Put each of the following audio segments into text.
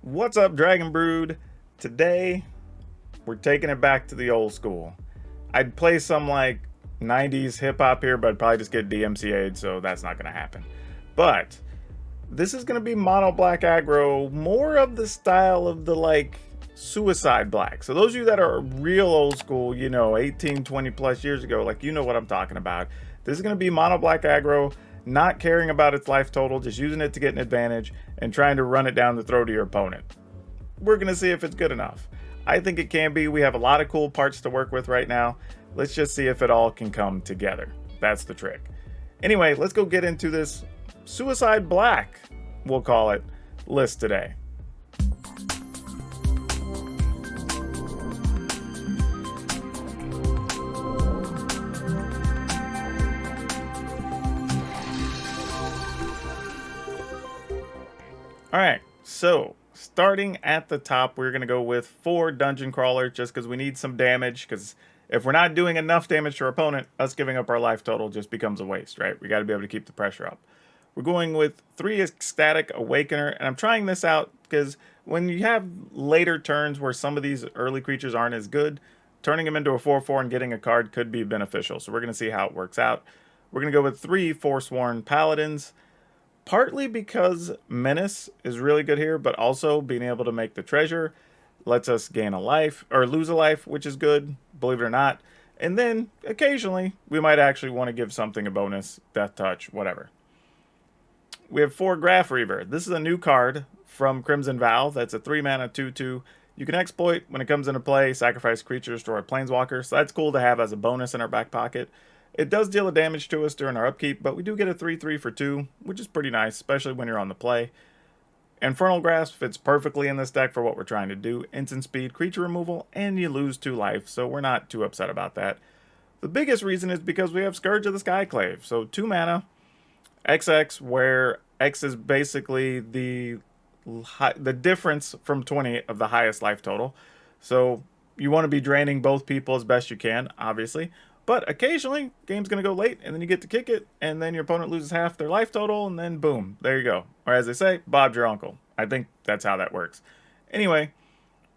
What's up, Dragon Brood? Today, we're taking it back to the old school. I'd play some like 90s hip hop here, but I'd probably just get DMCA'd, so that's not going to happen. But this is going to be Monoblack Aggro, more of the style of the like suicide black. So those of you that are real old school, 18, 20 plus years ago, like you know what I'm talking about. This is going to be Monoblack Aggro, not caring about its life total, just using it to get an advantage and trying to run it down the throat of your opponent. We're going to see if it's good enough. I think it can be. We have a lot of cool parts to work with right now. Let's just see if it all can come together. That's the trick. Anyway, let's go get into this Suicide Black, we'll call it, list today. Alright, so starting at the top, we're going to go with 4 Dungeon Crawler just because we need some damage, because if we're not doing enough damage to our opponent, us giving up our life total just becomes a waste, right? We got to be able to keep the pressure up. We're going with 3 Ecstatic Awakener, and I'm trying this out because when you have later turns where some of these early creatures aren't as good, turning them into a 4/4 and getting a card could be beneficial. So we're going to see how it works out. We're going to go with 3 Forsworn Paladins, partly because Menace is really good here, but also being able to make the treasure lets us gain a life, or lose a life, which is good, believe it or not. And then, occasionally, we might actually want to give something a bonus, Death Touch, whatever. We have 4 Graph Reaver. This is a new card from Crimson Vow. That's a 3-mana 2/2. You can exploit when it comes into play, sacrifice creatures, destroy a planeswalker, so that's cool to have as a bonus in our back pocket. It does deal a damage to us during our upkeep, but we do get a 3/3 for 2, which is pretty nice, especially when you're on the play. Infernal Grasp fits perfectly in this deck for what we're trying to do. Instant speed, creature removal, and you lose 2 life, so we're not too upset about that. The biggest reason is because we have Scourge of the Skyclave. So 2 mana, XX, where X is basically the difference from 20 of the highest life total. So you want to be draining both people as best you can, obviously. But occasionally, game's going to go late, and then you get to kick it, and then your opponent loses half their life total, and then boom, there you go. Or as they say, Bob's your uncle. I think that's how that works. Anyway,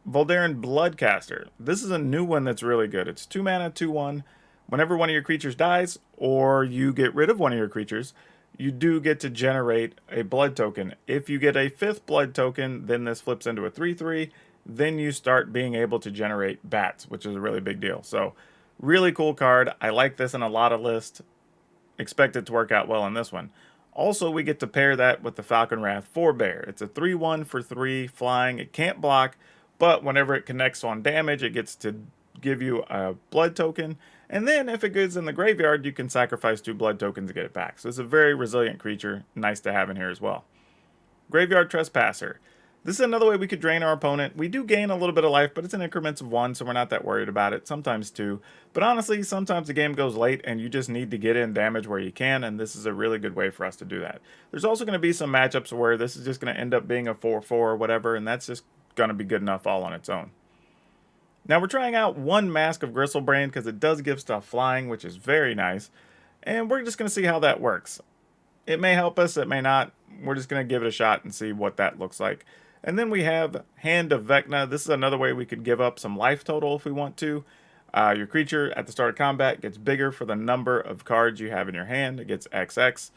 Voldaren Bloodcaster. This is a new one that's really good. It's 2 mana, 2/1. Whenever one of your creatures dies, or you get rid of one of your creatures, you do get to generate a blood token. If you get a 5th blood token, then this flips into a 3/3. Then you start being able to generate bats, which is a really big deal. So, really cool card. I like this in a lot of lists. Expect it to work out well in this one. Also, we get to pair that with the Falcon Wrath Forebear. It's a 3/1 for 3 flying. It can't block, but whenever it connects on damage, it gets to give you a blood token. And then if it goes in the graveyard, you can sacrifice 2 blood tokens to get it back. So it's a very resilient creature. Nice to have in here as well. Graveyard Trespasser. This is another way we could drain our opponent. We do gain a little bit of life, but it's in increments of 1, so we're not that worried about it. Sometimes 2. But honestly, sometimes the game goes late and you just need to get in damage where you can, and this is a really good way for us to do that. There's also going to be some matchups where this is just going to end up being a 4/4 or whatever, and that's just going to be good enough all on its own. Now we're trying out 1 Mask of Gristlebrand because it does give stuff flying, which is very nice. And we're just going to see how that works. It may help us, it may not. We're just going to give it a shot and see what that looks like. And then we have Hand of Vecna. This is another way we could give up some life total if we want to. Your creature at the start of combat gets bigger for the number of cards you have in your hand. It gets XX.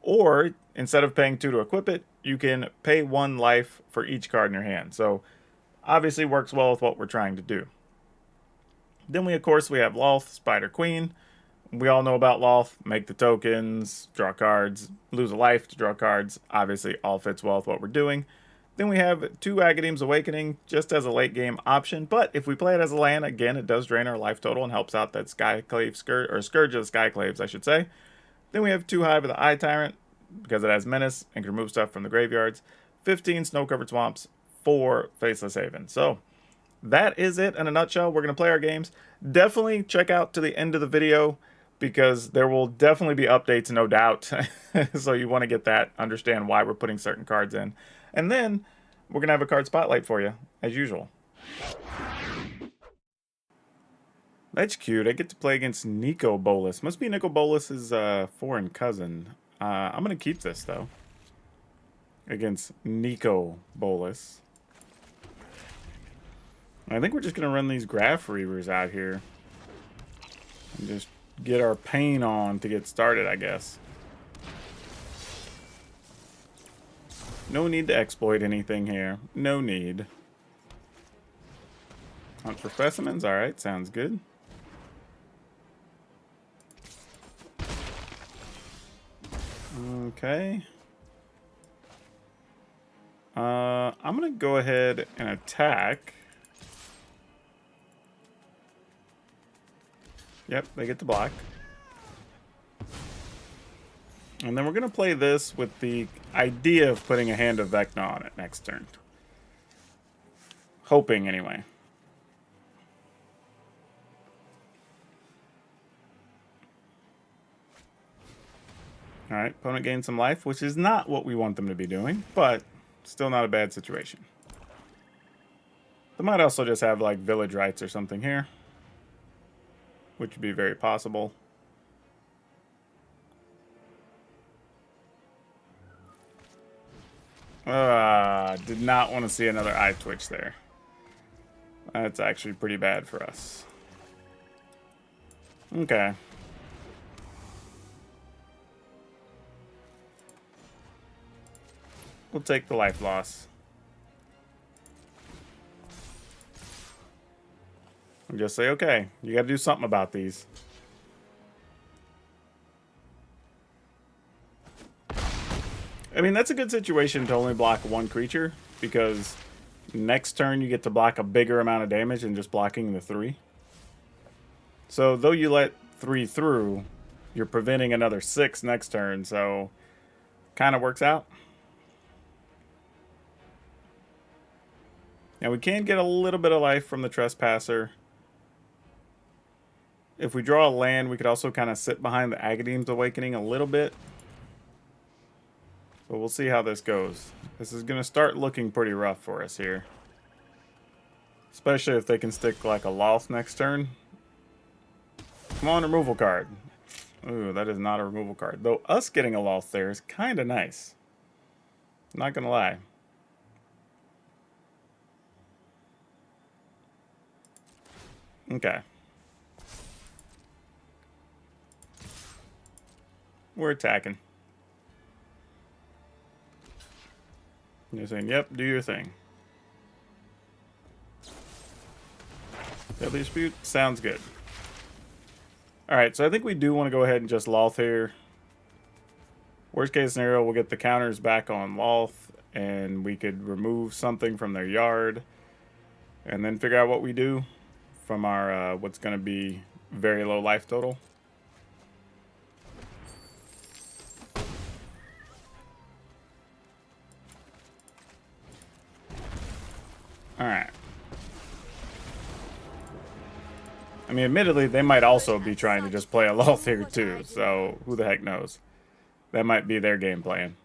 Or, instead of paying 2 to equip it, you can pay 1 life for each card in your hand. So, obviously works well with what we're trying to do. Then we, of course, we have Loth, Spider Queen. We all know about Loth. Make the tokens, draw cards, lose a life to draw cards. Obviously, all fits well with what we're doing. Then we have 2 Agadeem's Awakening, just as a late game option. But if we play it as a land, again, it does drain our life total and helps out that Skyclave Scourge, or Scourge of the Skyclaves, I should say. Then we have 2 Hive of the Eye Tyrant, because it has Menace and can remove stuff from the graveyards. 15 Snow-Covered Swamps, 4 Faceless Haven. So, that is it in a nutshell. We're going to play our games. Definitely check out to the end of the video, because there will definitely be updates, no doubt. So you want to get that, understand why we're putting certain cards in. And then we're going to have a card spotlight for you, as usual. That's cute. I get to play against Nico Bolas. Must be Nico Bolas's foreign cousin. I'm going to keep this, though. Against Nico Bolas. I think we're just going to run these Graph Reavers out here. And just get our pain on to get started, I guess. No need to exploit anything here. No need. Hunt for specimens? Alright, sounds good. Okay. I'm going to go ahead and attack. Yep, they get to block. And then we're going to play this with the idea of putting a Hand of Vecna on it next turn. Hoping, anyway. Alright, opponent gains some life, which is not what we want them to be doing, but still not a bad situation. They might also just have, like, village rights or something here, which would be very possible. Did not want to see another eye twitch there. That's actually pretty bad for us. Okay. We'll take the life loss. And just say, okay, you got to do something about these. I mean, that's a good situation to only block one creature, because next turn you get to block a bigger amount of damage than just blocking the 3. So, though you let 3 through, you're preventing another 6 next turn, so kind of works out. Now, we can get a little bit of life from the Trespasser. If we draw a land, we could also kind of sit behind the Agadeem's Awakening a little bit. But we'll see how this goes. This is going to start looking pretty rough for us here. Especially if they can stick like a Loth next turn. Come on, removal card. Ooh, that is not a removal card. Though us getting a Loth there is kind of nice. Not going to lie. Okay. We're attacking. You're saying, yep, do your thing. Deadly Dispute? Sounds good. Alright, so I think we do want to go ahead and just Loth here. Worst case scenario, we'll get the counters back on Loth, and we could remove something from their yard, and then figure out what we do from our, what's going to be very low life total. Alright. I mean, admittedly, they might also be trying to just play a Loth here too, so who the heck knows. That might be their game plan.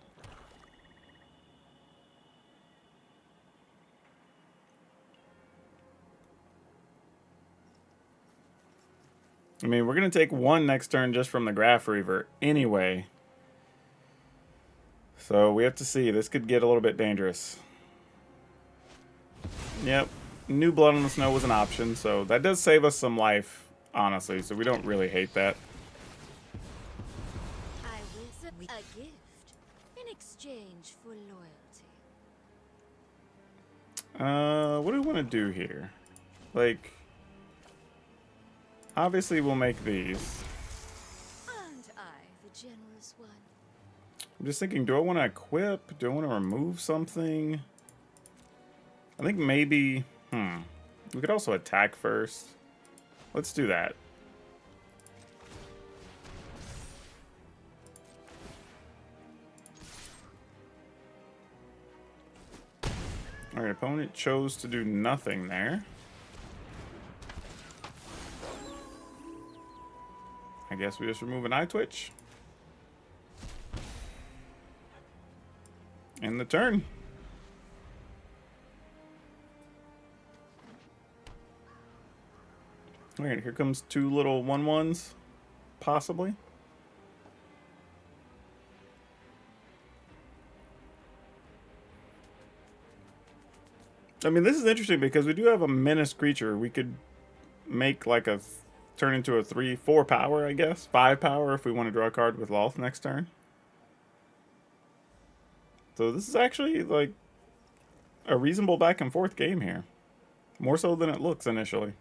I mean, we're going to take one next turn just from the Graph Reaver anyway. So we have to see. This could get a little bit dangerous. Yep. New Blood on the Snow was an option, so that does save us some life, honestly, so we don't really hate that. I will a gift in exchange for loyalty. What do we want to do here? Like, obviously we'll make these. Aren't I the generous one? I'm just thinking, do I want to equip? Do I want to remove something? I think maybe, we could also attack first. Let's do that. Alright, opponent chose to do nothing there. I guess we just remove an eye twitch. End the turn. Alright, here comes 2 little 1/1s, possibly. I mean, this is interesting because we do have a menace creature. We could make like a turn into a 3-4 power, I guess. 5 power if we want to draw a card with Loth next turn. So this is actually like a reasonable back and forth game here. More so than it looks initially.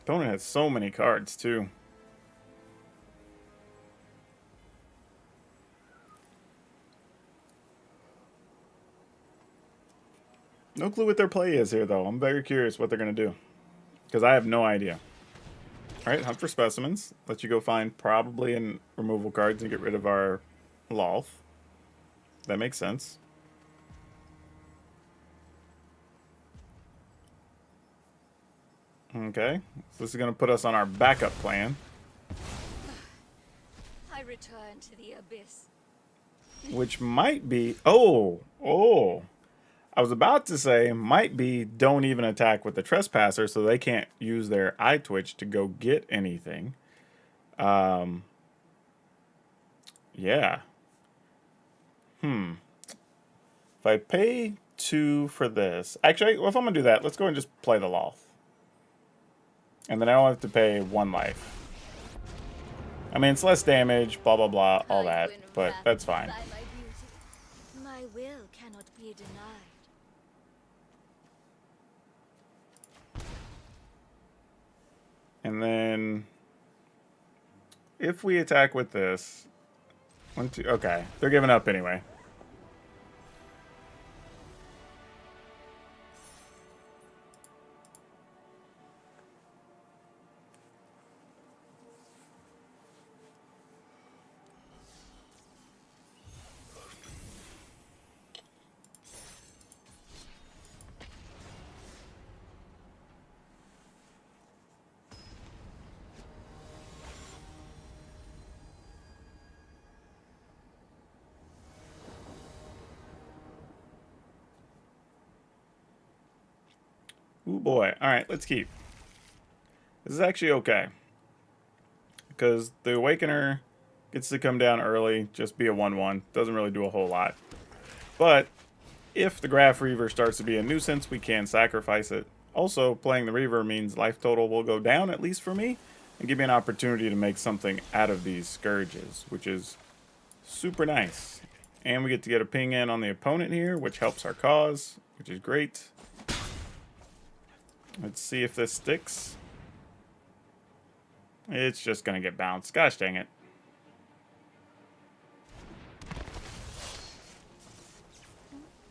Opponent has so many cards too. No clue what their play is here though. I'm very curious what they're going to do. Because I have no idea. Alright, hunt for specimens. Let you go find probably in removal cards and get rid of our Loth. That makes sense. Okay, so this is going to put us on our backup plan. I return to the abyss. Which might be... Oh! I was about to say, might be don't even attack with the Trespasser so they can't use their eye twitch to go get anything. Yeah. If I pay 2 for this... Actually, well, if I'm going to do that, let's go and just play the Loth. And then I don't have to pay 1 life. I mean, it's less damage, blah, blah, blah, all that. But that's fine. My will cannot be denied. And then... if we attack with this... 1, 2... Okay, they're giving up anyway. Ooh boy. Alright, let's keep. This is actually okay. Because the Awakener gets to come down early, just be a 1-1. Doesn't really do a whole lot. But if the Graph Reaver starts to be a nuisance, we can sacrifice it. Also, playing the Reaver means life total will go down, at least for me, and give me an opportunity to make something out of these Scourges, which is super nice. And we get to get a ping in on the opponent here, which helps our cause, which is great. Let's see if this sticks. It's just going to get bounced. Gosh dang it.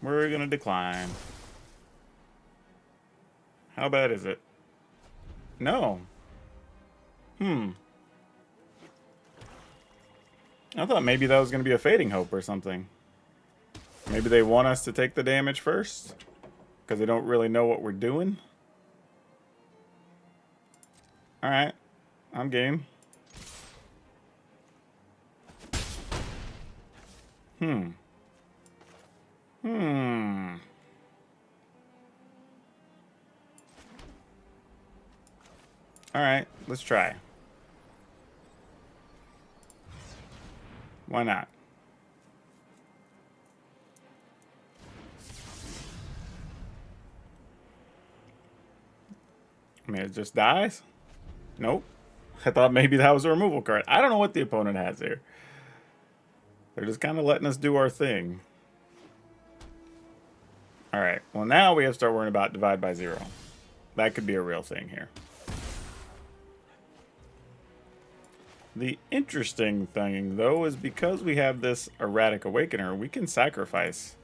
We're going to decline. How bad is it? No. I thought maybe that was going to be a Fading Hope or something. Maybe they want us to take the damage first? Because they don't really know what we're doing? Alright. I'm game. Alright, let's try. Why not? I mean, it just dies? Nope. I thought maybe that was a removal card. I don't know what the opponent has here. They're just kind of letting us do our thing. Alright, well now we have to start worrying about divide by 0. That could be a real thing here. The interesting thing, though, is because we have this Erratic Awakener, we can sacrifice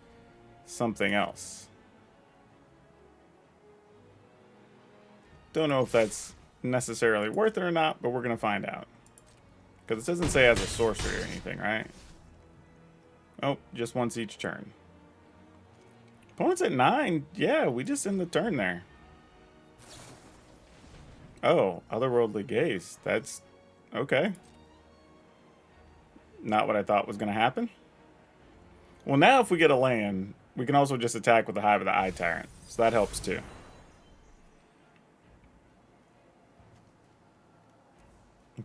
something else. Don't know if that's necessarily worth it or not, but we're going to find out. Because it doesn't say as a sorcery or anything, right? Oh, just once each turn. Opponent's at 9. Yeah, we just end the turn there. Oh, Otherworldly Gaze. That's okay. Not what I thought was going to happen. Well, now if we get a land, we can also just attack with the Hive of the Eye Tyrant. So that helps too.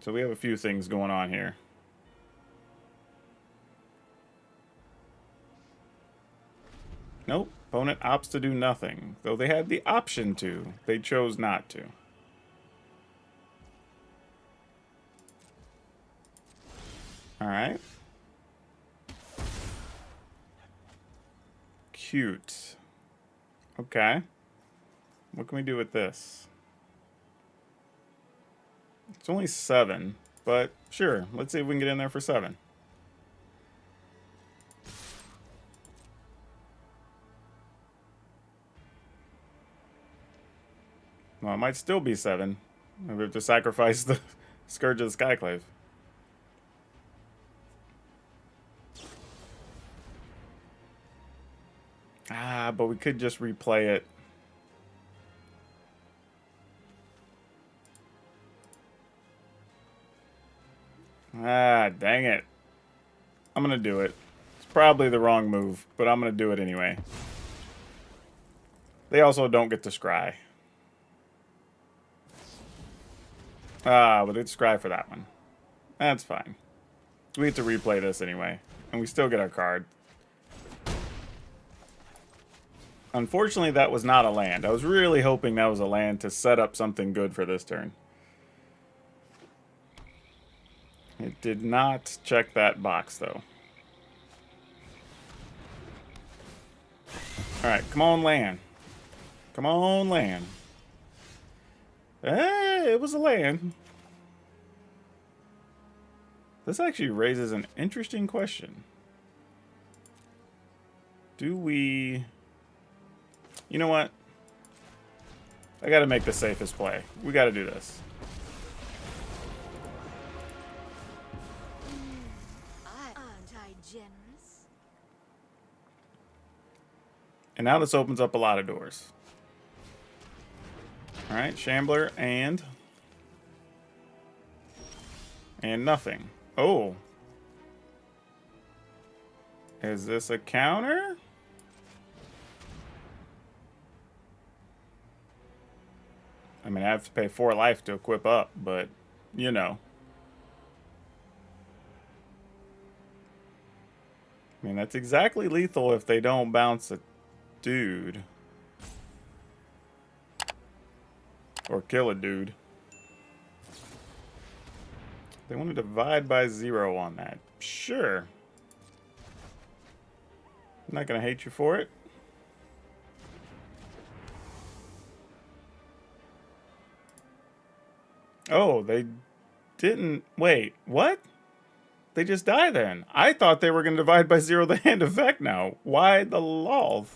So we have a few things going on here. Nope. Opponent opts to do nothing. Though they had the option to. They chose not to. Alright. Cute. Okay. What can we do with this? It's only 7, but sure. Let's see if we can get in there for 7. Well, it might still be 7. We have to sacrifice the Scourge of the Skyclave. Ah, but we could just replay it. Ah, dang it. I'm gonna do it. It's probably the wrong move, but I'm gonna do it anyway. They also don't get to scry. Ah, but it's scry for that one. That's fine. We get to replay this anyway. And we still get our card. Unfortunately, that was not a land. I was really hoping that was a land to set up something good for this turn. It did not check that box, though. Alright, come on, land. Come on, land. Hey, it was a land. This actually raises an interesting question. Do we... You know what? I gotta make the safest play. We gotta do this. Aren't I generous? And now this opens up a lot of doors. Alright, Shambler and nothing. Oh. Is this a counter? I mean, I have to pay 4 life to equip up, but, you know. I mean, that's exactly lethal if they don't bounce a dude. Or kill a dude. They want to divide by 0 on that. Sure. I'm not going to hate you for it. Oh, they didn't... Wait, what? They just die then. I thought they were going to divide by 0 the hand effect now. Why the lol?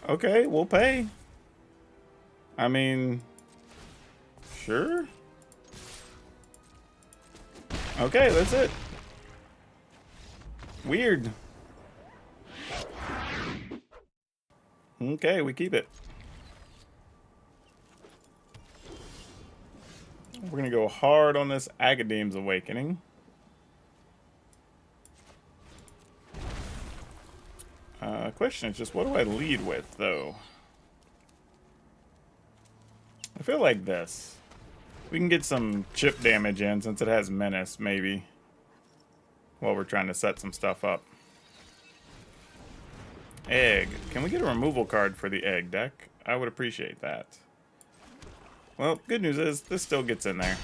Okay, we'll pay. I mean... Sure. Okay, that's it. Weird. Okay, we keep it. We're going to go hard on this Agadeem's Awakening. Question is just, what do I lead with, though? I feel like this. We can get some chip damage in since it has Menace, maybe. While we're trying to set some stuff up. Egg. Can we get a removal card for the egg deck? I would appreciate that. Well, good news is, this still gets in there.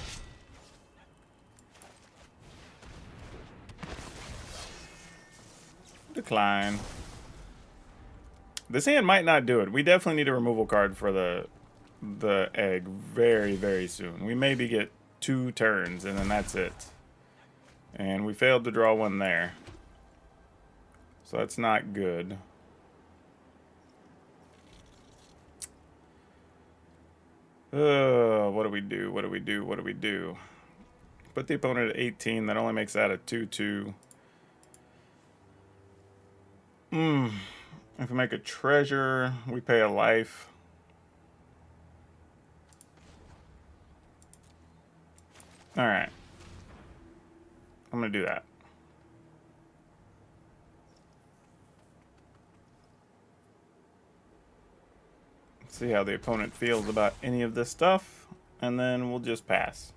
Decline. This hand might not do it. We definitely need a removal card for the egg very, very soon. We maybe get 2 turns, and then that's it. And we failed to draw one there. So that's not good. What do we do? What do we do? What do we do? Put the opponent at 18. That only makes that a 2-2. If we make a treasure, we pay a life. Alright. I'm going to do that. See how the opponent feels about any of this stuff, and then we'll just pass.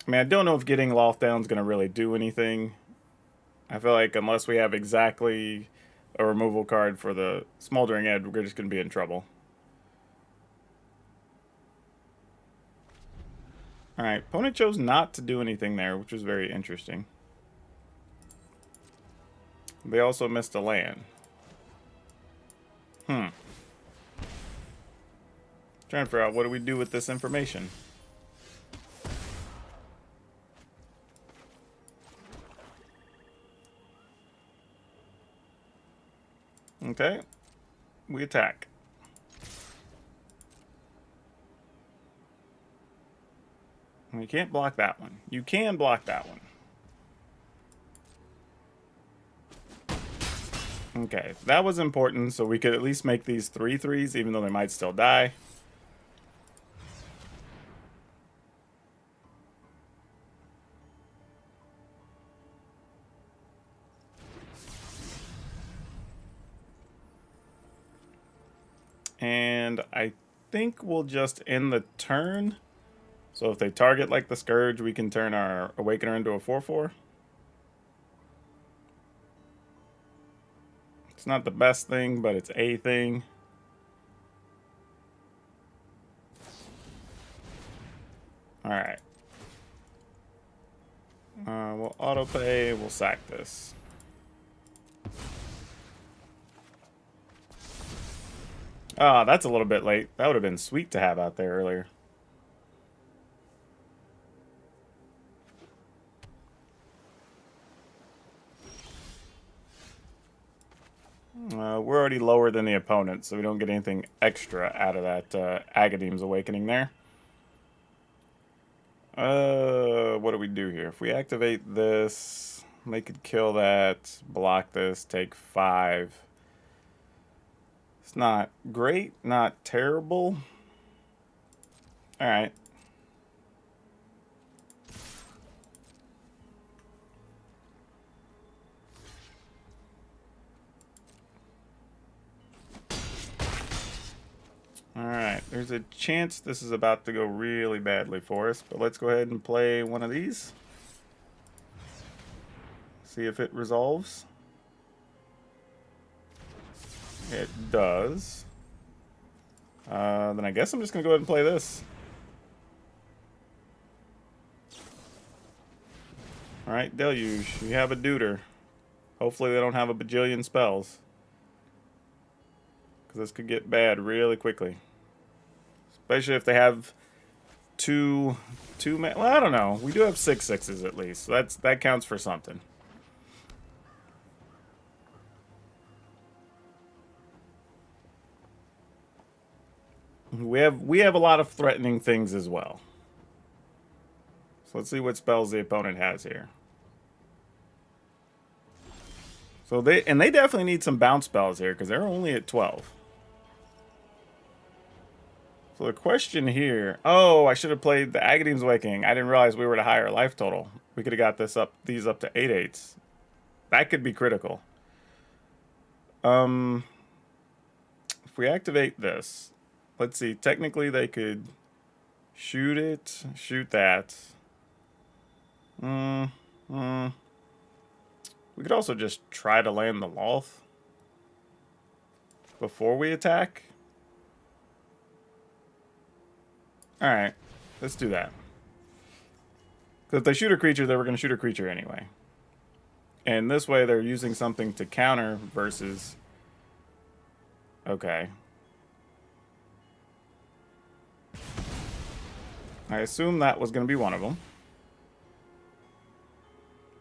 I mean, I don't know if getting Lothdown's going to really do anything. I feel like unless we have exactly a removal card for the Smoldering Edge, we're just going to be in trouble. Alright, opponent chose not to do anything there, which was very interesting. They also missed a land. Trying to figure out what do we do with this information. Okay, we attack. You can't block that one. You can block that one. Okay, that was important, so we could at least make these 3/3s, even though they might still die. And I think we'll just end the turn. So if they target like the Scourge, we can turn our Awakener into a 4/4. It's not the best thing, but it's a thing. Alright. We'll auto-pay, we'll sack this. Ah, that's a little bit late. That would have been sweet to have out there earlier. We're already lower than the opponent, so we don't get anything extra out of that Agadeem's Awakening there. What do we do here? If we activate this, they could kill that, block this, take 5. It's not great, not terrible. Alright. Alright, there's a chance this is about to go really badly for us, but let's go ahead and play one of these. See if it resolves. It does. Then I guess I'm just going to go ahead and play this. Alright, Deluge, you have a Deuter. Hopefully they don't have a bajillion spells. Because this could get bad really quickly. Especially if they have two well, I don't know. We do have 6/6s at least. So that counts for something. We have a lot of threatening things as well. So let's see what spells the opponent has here. So they definitely need some bounce spells here because they're only at 12. So the question here, oh, I should have played the Agadeem's Awakening. I didn't realize we were at a higher life total. We could have got these up to 8/8s. That could be critical. If we activate this, let's see. Technically, they could shoot it, shoot that. We could also just try to land the Loth before we attack. Alright, let's do that. Because if they shoot a creature, they were going to shoot a creature anyway. And this way they're using something to counter versus... Okay. I assume that was going to be one of them.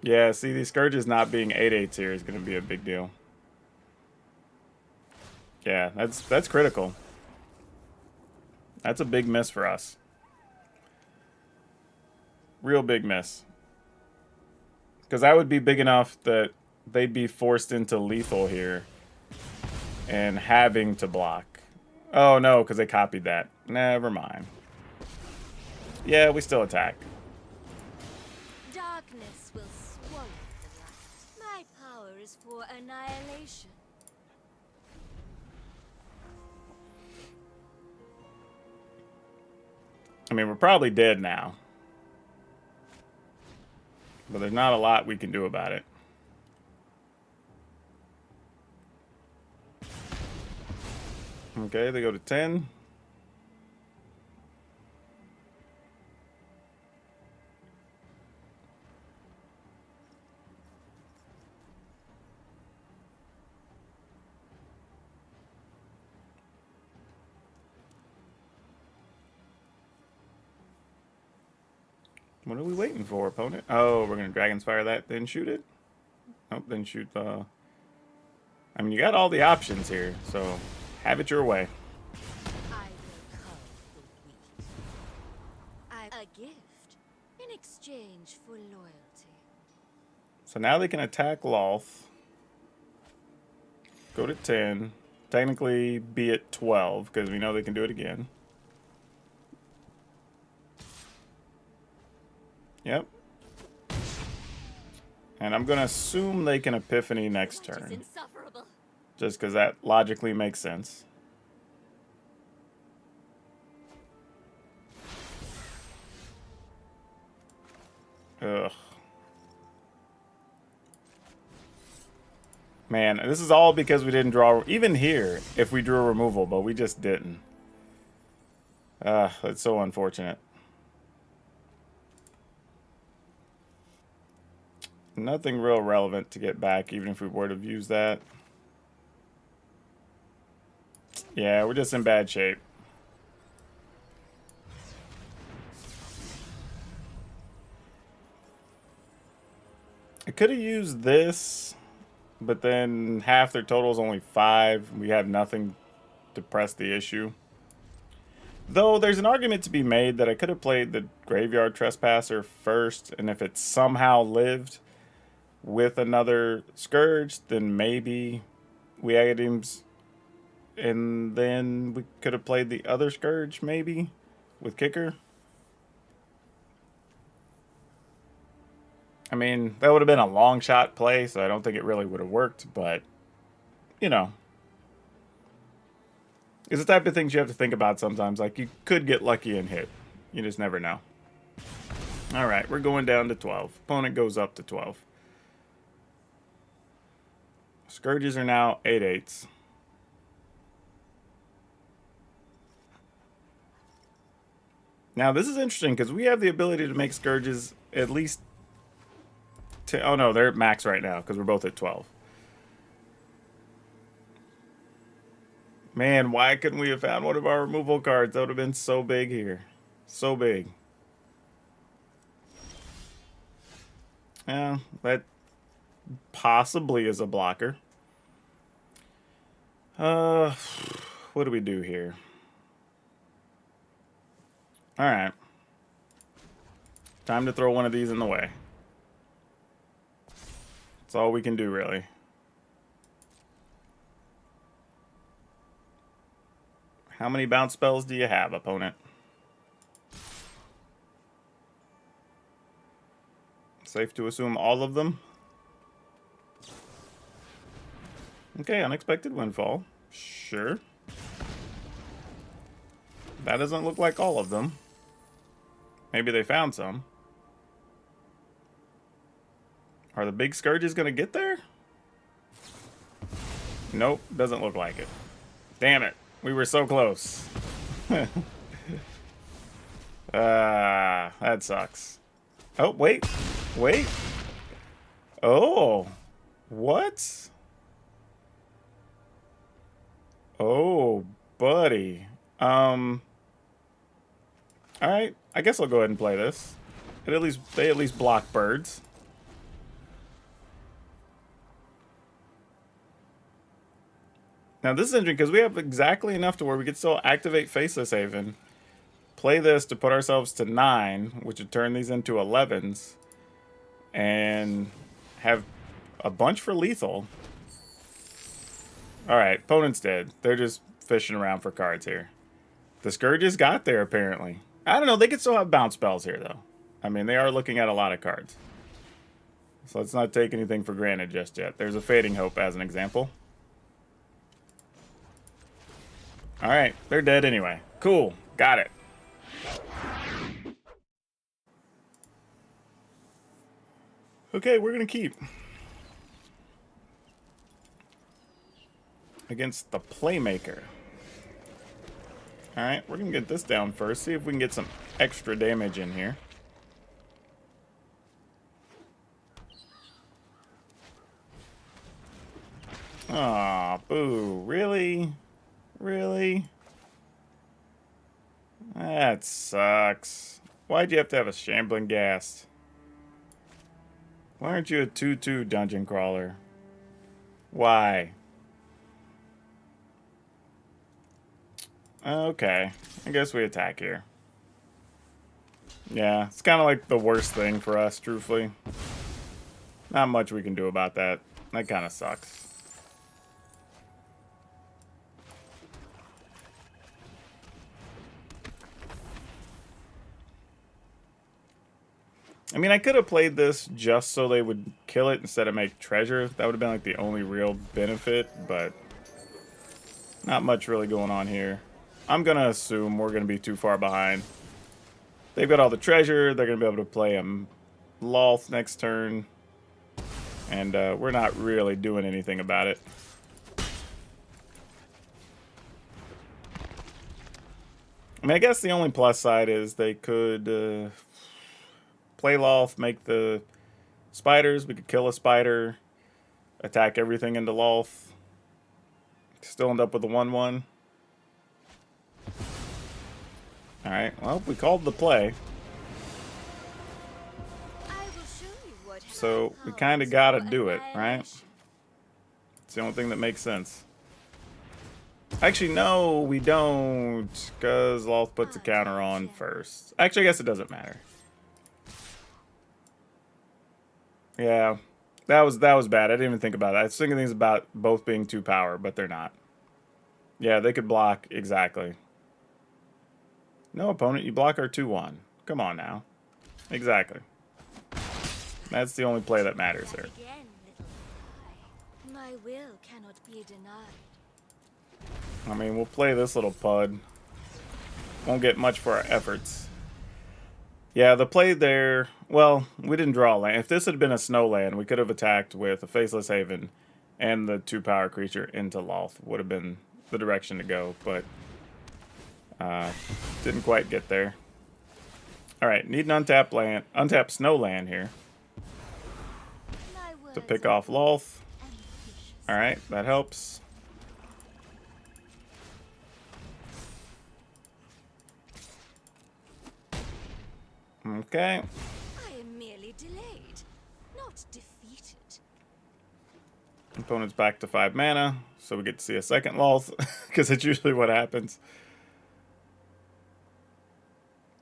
Yeah, see, these Scourges not being 8/8s here is going to be a big deal. Yeah, that's critical. That's a big miss for us. Real big miss. Because that would be big enough that they'd be forced into lethal here. And having to block. Oh no, because they copied that. Never mind. Yeah, we still attack. Darkness will swallow the light. My power is for annihilation. I mean, we're probably dead now. But there's not a lot we can do about it. Okay, they go to 10. What are we waiting for, opponent? Oh, we're gonna Dragon's Fire that, then shoot it? Nope, then shoot I mean, you got all the options here, so have it your way. I will cull the weak. A gift in exchange for loyalty. So now they can attack Loth. Go to 10. Technically be at 12, because we know they can do it again. Yep. And I'm going to assume they can Epiphany next turn. Just because that logically makes sense. Ugh. Man, this is all because we didn't draw... Even here, if we drew a removal, but we just didn't. It's so unfortunate. Nothing real relevant to get back, even if we were to use that. Yeah, we're just in bad shape. I could have used this, but then half their total is only 5. We have nothing to press the issue. Though there's an argument to be made that I could have played the Graveyard Trespasser first, and if it somehow lived with another Scourge, then maybe we had him, and then we could have played the other Scourge, maybe, with Kicker. I mean, that would have been a long shot play, so I don't think it really would have worked, but, you know. It's the type of things you have to think about sometimes. Like, you could get lucky and hit. You just never know. Alright, we're going down to 12. Opponent goes up to 12. Scourges are now 8/8s. Now, this is interesting, because we have the ability to make Scourges at least... Oh, no, they're at max right now, because we're both at 12. Man, why couldn't we have found one of our removal cards? That would have been so big here. So big. Yeah, that possibly is a blocker. What do we do here? Alright. Time to throw one of these in the way. That's all we can do, really. How many bounce spells do you have, opponent? Safe to assume all of them? Okay, unexpected windfall. Sure. That doesn't look like all of them. Maybe they found some. Are the big Scourges going to get there? Nope, doesn't look like it. Damn it. We were so close. That sucks. Oh, wait. Wait. Oh. What? Oh, buddy. Alright. I guess I'll go ahead and play this. They at least block birds. Now this is interesting because we have exactly enough to where we could still activate Faceless Haven, play this to put ourselves to 9, which would turn these into 11s, and have a bunch for lethal. Alright, opponent's dead. They're just fishing around for cards here. The Scourges got there, apparently. I don't know, they could still have bounce spells here, though. I mean, they are looking at a lot of cards. So let's not take anything for granted just yet. There's a Fading Hope as an example. Alright, they're dead anyway. Cool, got it. Okay, we're gonna keep. Against the Playmaker. Alright, we're going to get this down first. See if we can get some extra damage in here. Aw, boo. Really? Really? That sucks. Why'd you have to have a Shambling Ghast? Why aren't you a 2/2 dungeon crawler? Why? Okay. I guess we attack here. Yeah, it's kind of like the worst thing for us, truthfully. Not much we can do about that. That kind of sucks. I mean, I could have played this just so they would kill it instead of make treasure. That would have been like the only real benefit, but not much really going on here. I'm going to assume we're going to be too far behind. They've got all the treasure. They're going to be able to play a Loth next turn. And we're not really doing anything about it. I mean, I guess the only plus side is they could play Loth, make the spiders. We could kill a spider, attack everything into Loth. Still end up with a 1/1. Alright, well, we called the play. So we kind of got to do it, right? It's the only thing that makes sense. Actually, no, we don't, because Loth puts a counter on first. Actually, I guess it doesn't matter. Yeah, that was bad. I didn't even think about it. I was thinking things about both being 2 power, but they're not. Yeah, they could block, exactly. No, opponent, you block our 2/1. Come on now. Exactly. That's the only play that matters there. My will cannot be denied. I mean, we'll play this little pud. Won't get much for our efforts. Yeah, the play there... Well, we didn't draw land. If this had been a snow land, we could have attacked with a Faceless Haven and the 2-power creature into Loth. Would have been the direction to go, but... didn't quite get there. Alright, need an untapped snow land here to pick off Loth. Alright, that helps. Okay. I am merely delayed, not defeated. Opponent's back to 5 mana, so we get to see a second Loth, because it's usually what happens.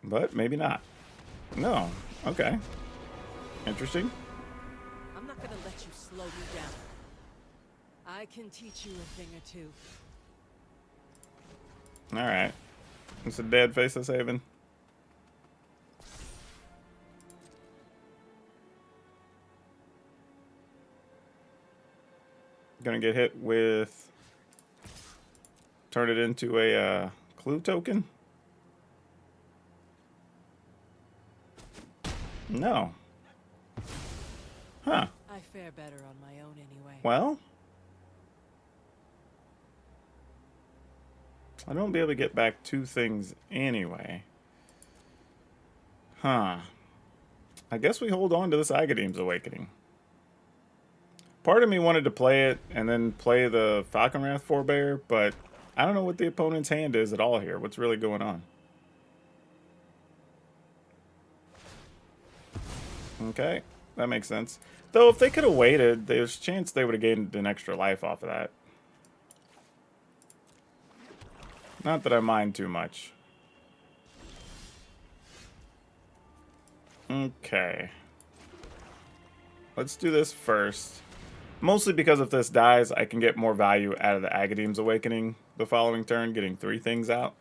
But maybe not. No. Okay. Interesting. I'm not gonna let you slow me down. I can teach you a thing or two. Alright. It's a dead Faceless Haven. Gonna get hit with... Turn it into a clue token? No. Huh. I fare better on my own anyway. Well... I don't be able to get back 2 things anyway. Huh. I guess we hold on to this Agadim's Awakening. Part of me wanted to play it and then play the Falconwrath Forebear, but I don't know what the opponent's hand is at all here. What's really going on? Okay, that makes sense. Though if they could have waited, there's a chance they would have gained an extra life off of that. Not that I mind too much. Okay. Let's do this first. Mostly because if this dies, I can get more value out of the Agadim's Awakening the following turn, getting 3 things out.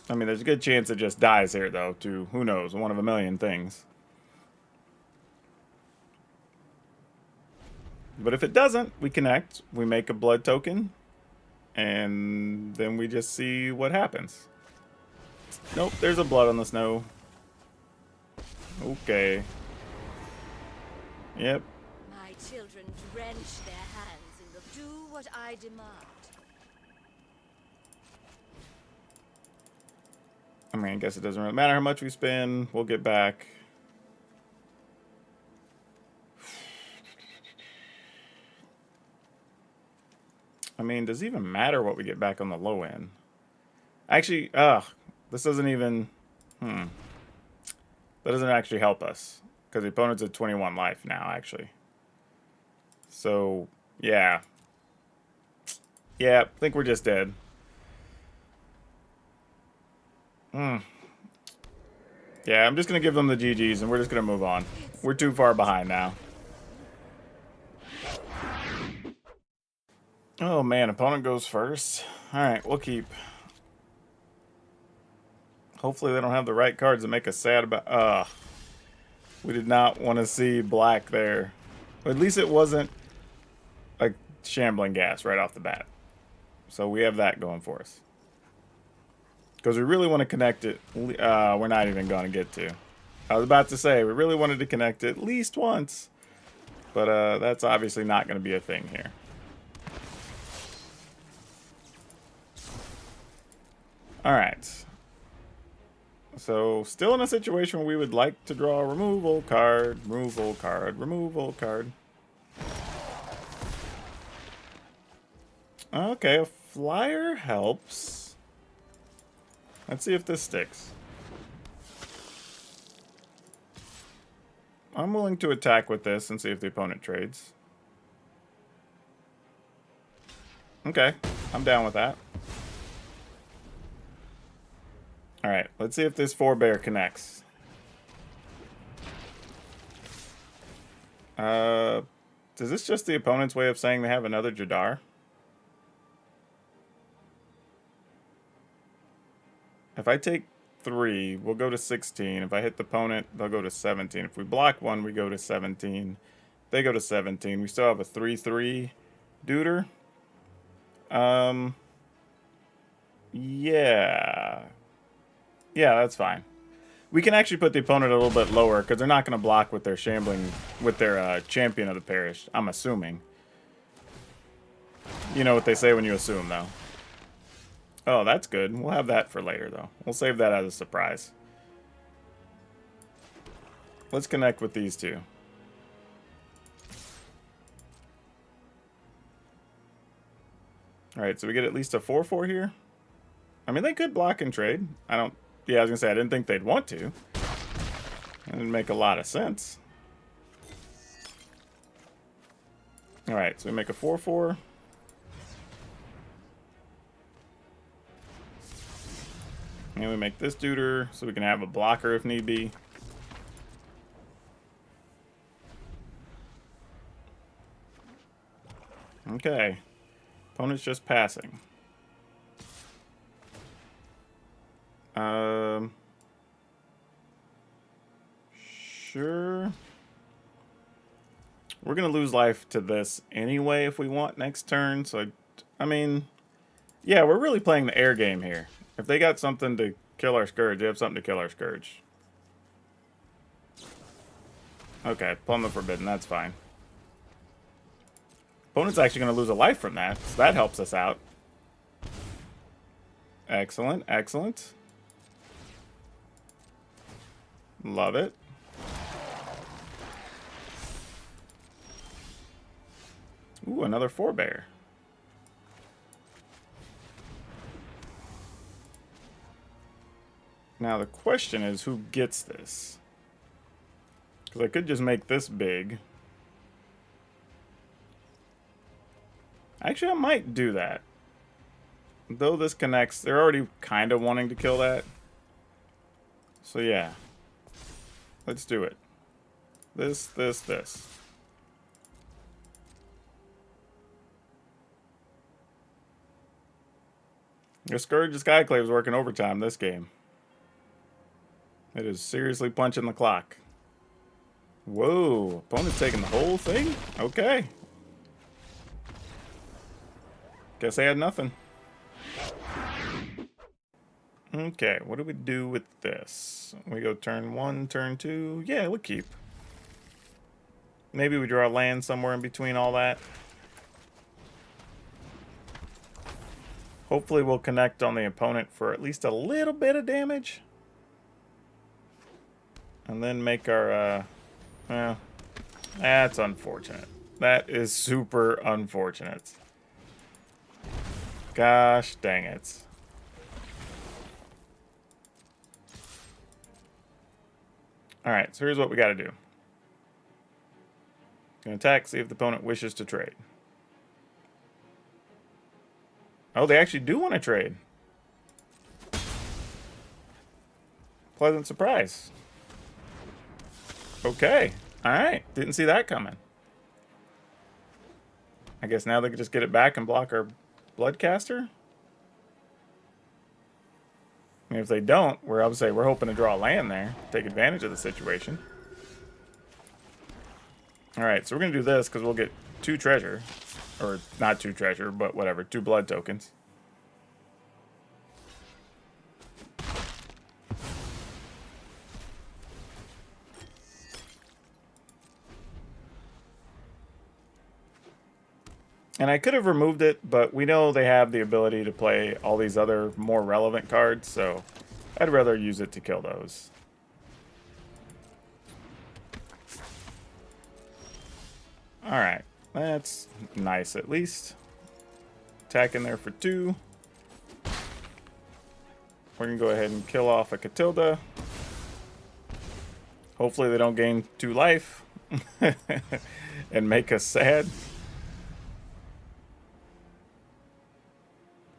I mean, there's a good chance it just dies here, though, to, who knows, 1 of a million things. But if it doesn't, we connect, we make a blood token, and then we just see what happens. Nope, there's a blood on the snow. Okay. Yep. My children drench their hands in the do what I demand. I mean, I guess it doesn't really matter how much we spend. We'll get back. I mean, does it even matter what we get back on the low end? Actually, this doesn't even... That doesn't actually help us. Because the opponent's at 21 life now, actually. So, yeah. Yeah, I think we're just dead. Yeah, I'm just going to give them the GGs and we're just going to move on. We're too far behind now. Oh man, opponent goes first. Alright, we'll keep. Hopefully they don't have the right cards to make us sad about... we did not want to see black there. At least it wasn't a shambling gas right off the bat. So we have that going for us. Because we really want to connect it. We're not even going to get to. I was about to say, we really wanted to connect it at least once. But that's obviously not going to be a thing here. Alright. So, still in a situation where we would like to draw a removal card, removal card, removal card. Okay, a flyer helps. Let's see if this sticks. I'm willing to attack with this and see if the opponent trades. Okay, I'm down with that. Alright, let's see if this forebear connects. Is this just the opponent's way of saying they have another Jadar? If I take 3, we'll go to 16. If I hit the opponent, they'll go to 17. If we block one, we go to 17. They go to 17. We still have a 3/3 Deuter. Yeah. Yeah, that's fine. We can actually put the opponent a little bit lower because they're not going to block with their shambling, with their champion of the parish, I'm assuming. You know what they say when you assume, though. Oh, that's good. We'll have that for later, though. We'll save that as a surprise. Let's connect with these two. Alright, so we get at least a 4/4 here. I mean, they could block and trade. I don't... Yeah, I was going to say, I didn't think they'd want to. That didn't make a lot of sense. Alright, so we make a 4/4. And we make this Deuter so we can have a blocker if need be. Okay. Opponent's just passing. Sure. We're going to lose life to this anyway if we want next turn. So, I mean, yeah, we're really playing the air game here. If they got something to kill our Scourge, they have something to kill our Scourge. Okay, Plumb the Forbidden, that's fine. Opponent's actually going to lose a life from that, so that helps us out. Excellent, excellent. Love it. Ooh, another forebear. Now the question is, who gets this? Because I could just make this big. Actually, I might do that. Though this connects, they're already kind of wanting to kill that. So yeah. Let's do it. This. The Scourge of Skyclave is working overtime this game. It is seriously punching the clock. Whoa, opponent's taking the whole thing? Okay. Guess I had nothing. Okay, what do we do with this? We go turn 1, turn 2. Yeah, we'll keep. Maybe we draw land somewhere in between all that. Hopefully we'll connect on the opponent for at least a little bit of damage. And then make our, well, that's unfortunate. That is super unfortunate. Gosh dang it. Alright, so here's what we gotta do. Gonna attack, see if the opponent wishes to trade. Oh, they actually do want to trade. Pleasant surprise. Okay. Alright. Didn't see that coming. I guess now they can just get it back and block our Bloodcaster? I mean, if they don't, we're obviously we're hoping to draw a land there. Take advantage of the situation. Alright, so we're going to do this because we'll get 2 treasure. Or not 2 treasure, but whatever. 2 blood tokens. And I could have removed it, but we know they have the ability to play all these other more relevant cards, so I'd rather use it to kill those. Alright, that's nice at least. Attack in there for 2. We're going to go ahead and kill off a Catilda. Hopefully they don't gain 2 life and make us sad.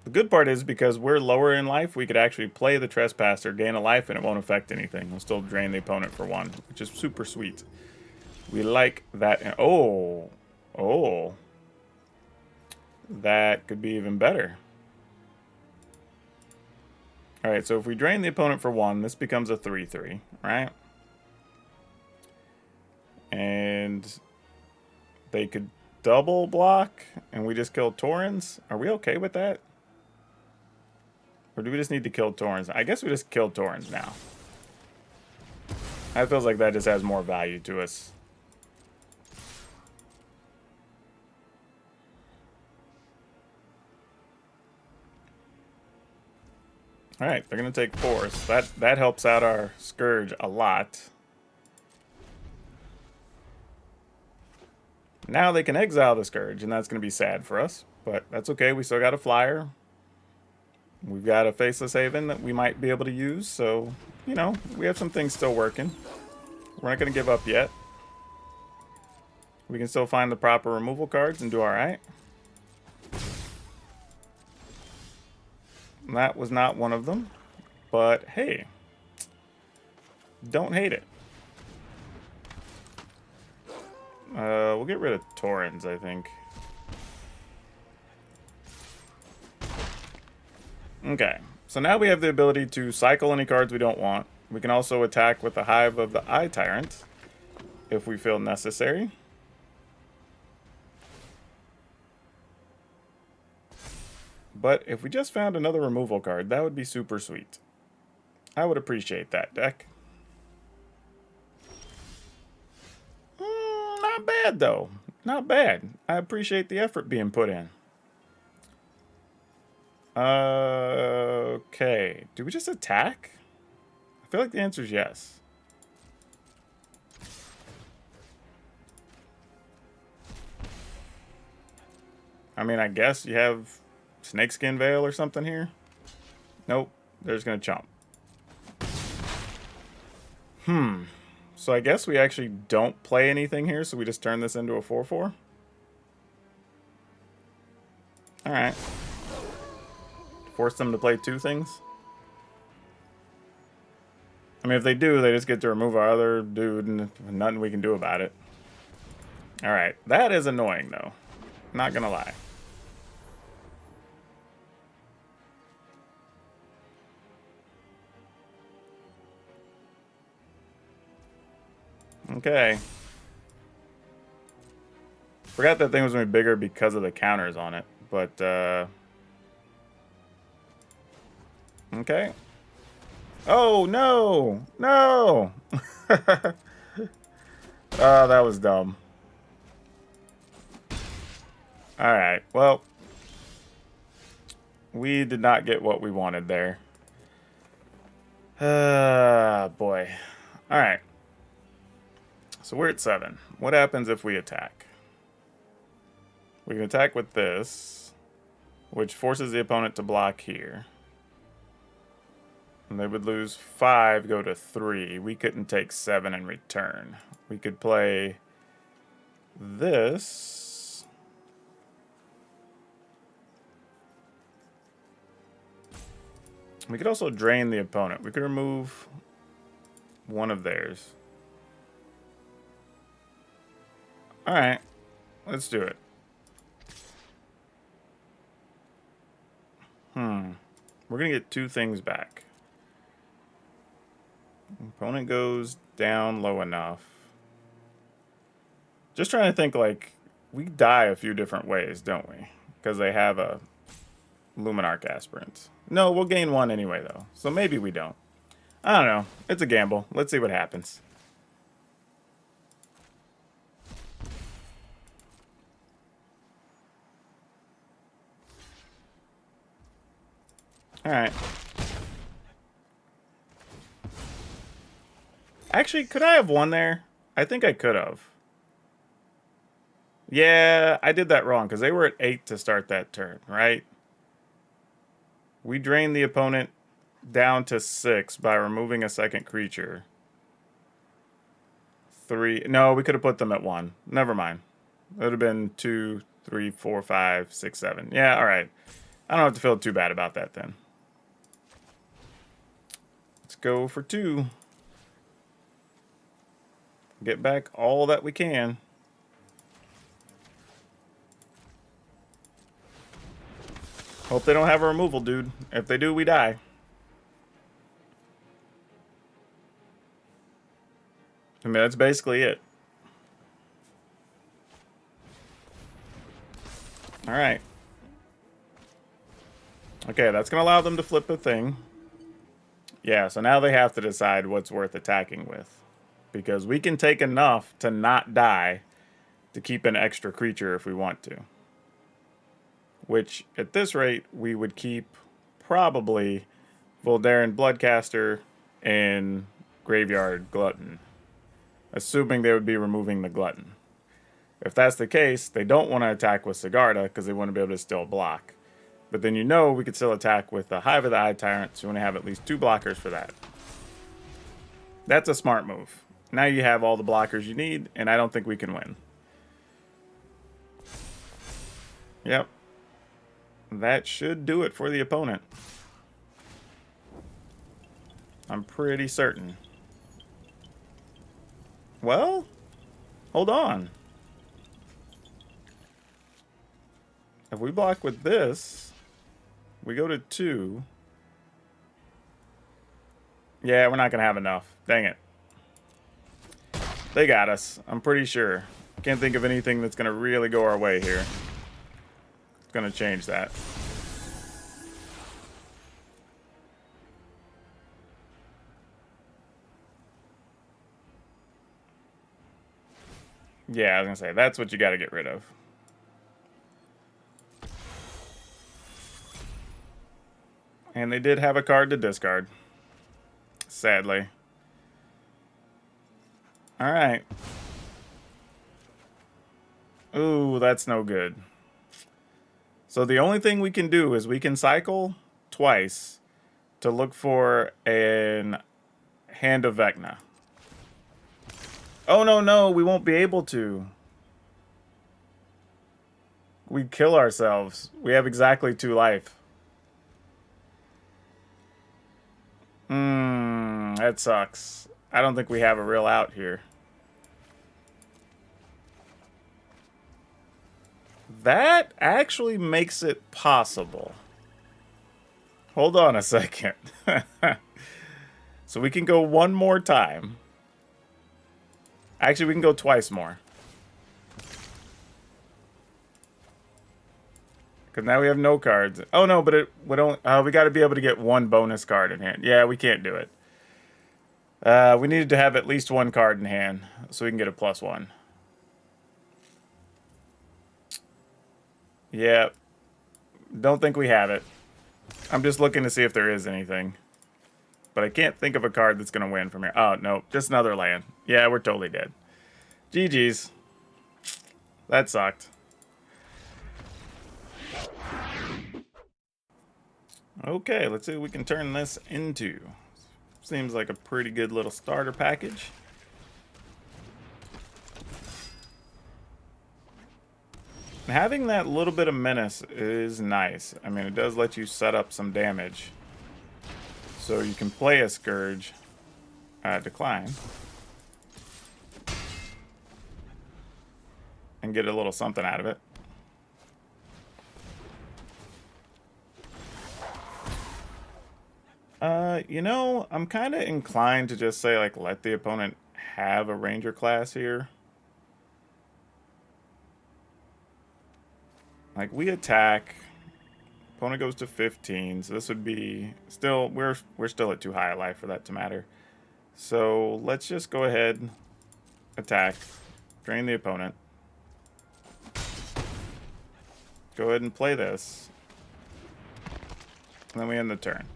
The good part is because we're lower in life, we could actually play the Trespasser, gain a life, and it won't affect anything. We'll still drain the opponent for 1, which is super sweet. We like that. Oh. Oh. That could be even better. Alright, so if we drain the opponent for 1, this becomes a 3-3, right? And they could double block, and we just kill Torrens. Are we okay with that? Or do we just need to kill Torrens? I guess we just kill Torrens now. That feels like that just has more value to us. Alright, they're going to take Force. That helps out our Scourge a lot. Now they can exile the Scourge, and that's going to be sad for us. But that's okay, we still got a flyer. We've got a Faceless Haven that we might be able to use, so, you know, we have some things still working. We're not going to give up yet. We can still find the proper removal cards and do alright. That was not one of them, but hey, don't hate it. We'll get rid of Torrens, I think. Okay, so now we have the ability to cycle any cards we don't want. We can also attack with the Hive of the Eye Tyrant if we feel necessary. But if we just found another removal card, that would be super sweet. I would appreciate that, deck. Not bad, though. Not bad. I appreciate the effort being put in. Okay. Do we just attack? I feel like the answer is yes. I mean, I guess you have Snakeskin Veil or something here. Nope. They're just going to chomp. So I guess we actually don't play anything here, so we just turn this into a 4-4. Alright. Force them to play 2 things. I mean, if they do, they just get to remove our other dude, and nothing we can do about it. Alright. That is annoying, though. Not gonna lie. Okay. Forgot that thing was going to be bigger because of the counters on it, but, okay. Oh, no! No! Oh, that was dumb. Alright, well. We did not get what we wanted there. Boy. Alright. So we're at 7. What happens if we attack? We can attack with this, which forces the opponent to block here. And they would lose 5, go to 3. We couldn't take 7 in return. We could play this. We could also drain the opponent. We could remove one of theirs. Alright, let's do it. We're going to get 2 things back. Opponent goes down low enough. Just trying to think, like, we die a few different ways, don't we? Because they have a Luminarch Aspirant. No, we'll gain 1 anyway, though. So maybe we don't. I don't know. It's a gamble. Let's see what happens. Alright. Actually, could I have won there? I think I could have. Yeah, I did that wrong because they were at 8 to start that turn, right? We drained the opponent down to 6 by removing a second creature. 3. No, we could have put them at 1. Never mind. It would have been 2, 3, 4, 5, 6, 7. Yeah, all right. I don't have to feel too bad about that then. Let's go for 2. Get back all that we can. Hope they don't have a removal, dude. If they do, we die. I mean, that's basically it. Alright. Okay, that's going to allow them to flip a thing. Yeah, so now they have to decide what's worth attacking with. Because we can take enough to not die to keep an extra creature if we want to. Which, at this rate, we would keep probably Voldaren Bloodcaster and Graveyard Glutton. Assuming they would be removing the Glutton. If that's the case, they don't want to attack with Sigarda because they want to be able to still block. But then you know we could still attack with the Hive of the Eye Tyrant, so you want to have at least 2 blockers for that. That's a smart move. Now you have all the blockers you need, and I don't think we can win. Yep. That should do it for the opponent. I'm pretty certain. Well, hold on. If we block with this, we go to 2. Yeah, we're not going to have enough. Dang it. They got us. I'm pretty sure. Can't think of anything that's going to really go our way here. It's going to change that. Yeah, I was going to say, that's what you got to get rid of. And they did have a card to discard. Sadly. Alright. Ooh, that's no good. So the only thing we can do is we can cycle twice to look for an Hand of Vecna. Oh, no, we won't be able to. We'd kill ourselves. We have exactly 2 life. That sucks. I don't think we have a real out here. That actually makes it possible. Hold on a second. So we can go 1 more time. Actually, we can go twice more. Because now we have no cards. Oh, no, but we don't. We got to be able to get 1 bonus card in hand. Yeah, we can't do it. We needed to have at least 1 card in hand so we can get a +1. Yeah. Don't think we have it. I'm just looking to see if there is anything. But I can't think of a card that's going to win from here. Oh, no. Just another land. Yeah, we're totally dead. GG's. That sucked. Okay, let's see what we can turn this into. Seems like a pretty good little starter package. Having that little bit of menace is nice. I mean, it does let you set up some damage. So you can play a Scourge, decline, and get a little something out of it. You know, I'm kind of inclined to just say, like, let the opponent have a Ranger class here. Like, we attack, opponent goes to 15, so this would be still, we're still at too high a life for that to matter. So let's just go ahead, attack, drain the opponent. Go ahead and play this. And then we end the turn.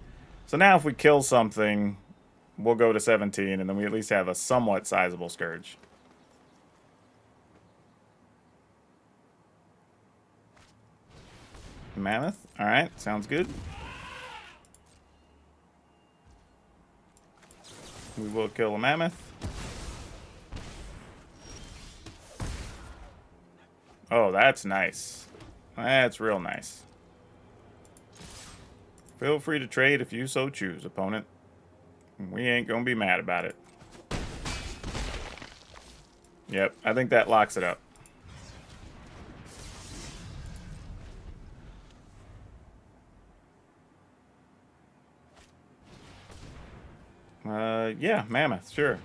So now if we kill something, we'll go to 17, and then we at least have a somewhat sizable Scourge. Mammoth. Alright, sounds good. We will kill a Mammoth. Oh, that's nice. That's real nice. Feel free to trade if you so choose, opponent. We ain't gonna be mad about it. Yep, I think that locks it up. Yeah, Mammoth, sure.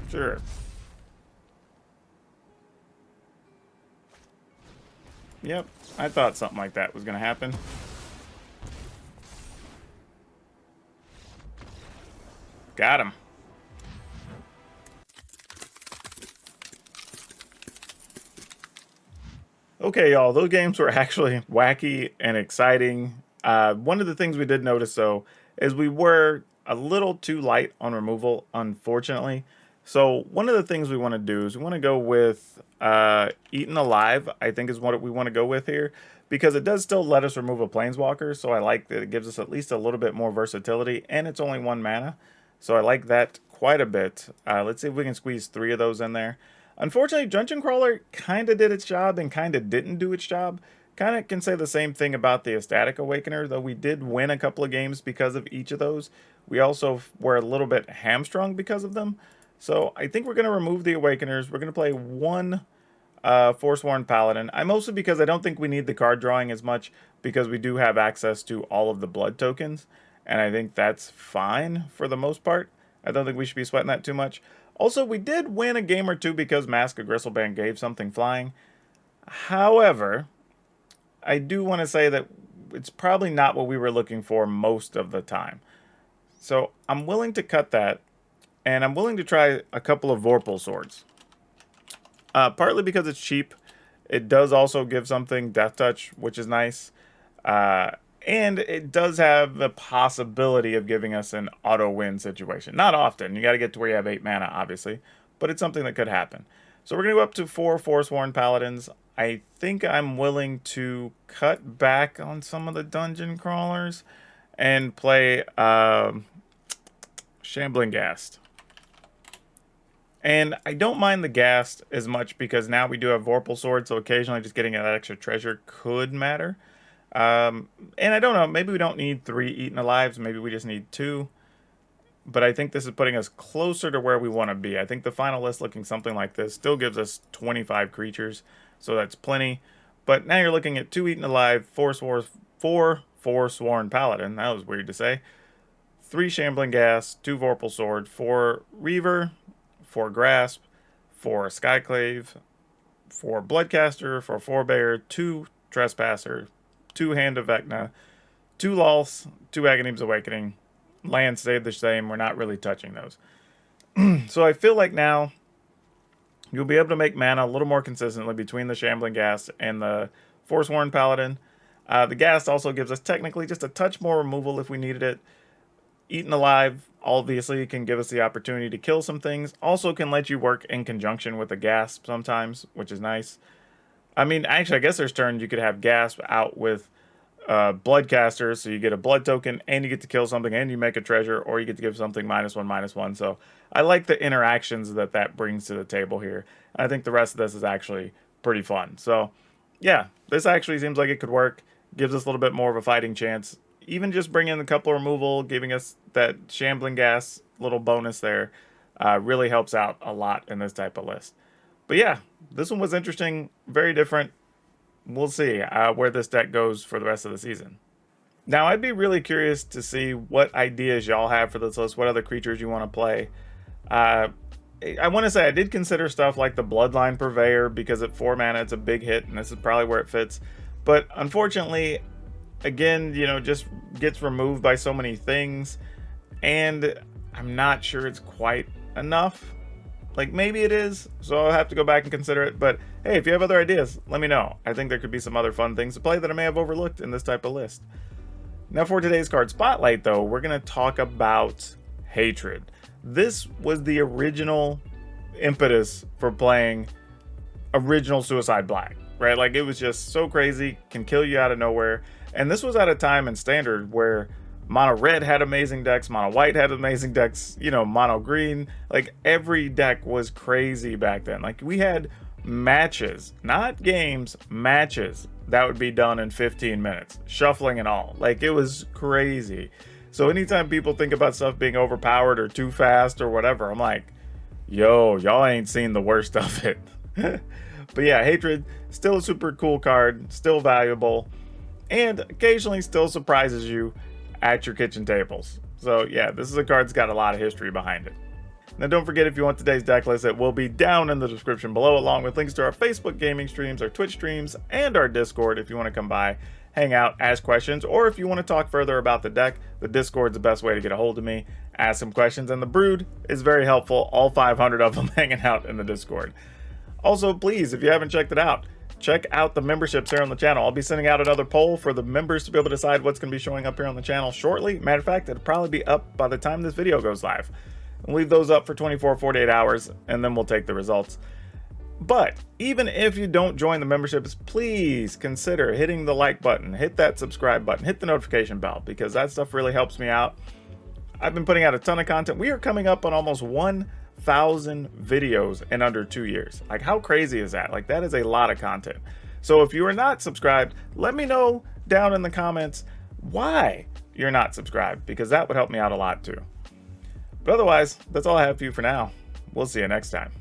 Sure. Yep, I thought something like that was going to happen. Got him. Okay, y'all, those games were actually wacky and exciting. One of the things we did notice, though, is we were a little too light on removal, unfortunately. So one of the things we want to do is we want to go with Eaten Alive, I think is what we want to go with here, because it does still let us remove a Planeswalker, so I like that it gives us at least a little bit more versatility, and it's only 1 mana, so I like that quite a bit. Let's see if we can squeeze 3 of those in there. Unfortunately, Dungeon Crawler kind of did its job and kind of didn't do its job. Kind of can say the same thing about the Ecstatic Awakener, though we did win a couple of games because of each of those. We also were a little bit hamstrung because of them. So I think we're going to remove the Awakeners. We're going to play 1 Forsworn Paladin. Mostly because I don't think we need the card drawing as much because we do have access to all of the blood tokens. And I think that's fine for the most part. I don't think we should be sweating that too much. Also, we did win a game or two because Mask of Gristlebane gave something flying. However, I do want to say that it's probably not what we were looking for most of the time. So I'm willing to cut that, and I'm willing to try a couple of Vorpal Swords. Partly because it's cheap. It does also give something Death Touch, which is nice. And it does have the possibility of giving us an auto-win situation. Not often. You got to get to where you have 8 mana, obviously. But it's something that could happen. So we're going to go up to 4 Forsworn Paladins. I think I'm willing to cut back on some of the Dungeon Crawlers and play Shambling Ghast. And I don't mind the Ghast as much because now we do have Vorpal Sword, so occasionally just getting that extra treasure could matter. And I don't know, maybe we don't need 3 Eaten Alives, maybe we just need 2. But I think this is putting us closer to where we want to be. I think the final list looking something like this still gives us 25 creatures, so that's plenty. But now you're looking at 2 Eaten Alive, 4 Forsworn Paladin, that was weird to say, 3 Shambling Ghast, 2 Vorpal Sword, 4 Reaver, 4 Grasp, 4 Skyclave, 4 Bloodcaster, 4 Forebear, 2 Trespasser, 2 Hand of Vecna, 2 Lulse, 2 Aghanim's Awakening. Land stayed the same. We're not really touching those. So I feel like now you'll be able to make mana a little more consistently between the Shambling Ghast and the Forsworn Paladin. The Ghast also gives us technically just a touch more removal if we needed it. Eaten Alive obviously can give us the opportunity to kill some things. Also can let you work in conjunction with the Gasp sometimes, which is nice. I mean, actually, I guess there's turns you could have Gasp out with Bloodcaster, so you get a blood token and you get to kill something and you make a treasure, or you get to give something -1/-1. So I like the interactions that that brings to the table here. I think the rest of this is actually pretty fun. So yeah, this actually seems like it could work. Gives us a little bit more of a fighting chance. Even just bringing in a couple removal, giving us that Shambling Gas little bonus there, really helps out a lot in this type of list. But yeah, this one was interesting, very different. We'll see where this deck goes for the rest of the season. Now, I'd be really curious to see what ideas y'all have for this list, what other creatures you want to play. I want to say I did consider stuff like the Bloodline Purveyor, because at 4 mana it's a big hit, and this is probably where it fits. But unfortunately, again, you know, just gets removed by so many things, and I'm not sure it's quite enough. Like, maybe it is, so I'll have to go back and consider it. But hey, if you have other ideas, let me know. I think there could be some other fun things to play that I may have overlooked in this type of list. Now for today's card spotlight, though, we're going to talk about Hatred. This was the original impetus for playing original Suicide Black, right? Like, it was just so crazy, can kill you out of nowhere. And this was at a time in Standard where Mono Red had amazing decks, Mono White had amazing decks, you know, Mono Green, like every deck was crazy back then. Like, we had matches, not games, matches that would be done in 15 minutes, shuffling and all. Like, it was crazy. So anytime people think about stuff being overpowered or too fast or whatever, I'm like, yo, y'all ain't seen the worst of it. But yeah, Hatred, still a super cool card, still valuable, and occasionally still surprises you at your kitchen tables. So yeah, this is a card that's got a lot of history behind it. Now don't forget, if you want today's deck list, it will be down in the description below, along with links to our Facebook gaming streams, our Twitch streams, and our Discord if you want to come by, hang out, ask questions, or if you want to talk further about the deck, the Discord's the best way to get a hold of me, ask some questions, and the Brood is very helpful, all 500 of them hanging out in the Discord. Also, please, if you haven't checked it out, check out the memberships here on the channel. I'll be sending out another poll for the members to be able to decide what's going to be showing up here on the channel shortly. Matter of fact, it'll probably be up by the time this video goes live. We'll leave those up for 24, 48 hours, and then we'll take the results. But even if you don't join the memberships, please consider hitting the like button, hit that subscribe button, hit the notification bell, because that stuff really helps me out. I've been putting out a ton of content. We are coming up on almost 1,000 videos in under 2 years. Like, how crazy is that? Like, that is a lot of content. So if you are not subscribed, let me know down in the comments why you're not subscribed, because that would help me out a lot too. But otherwise, that's all I have for you for now. We'll see you next time.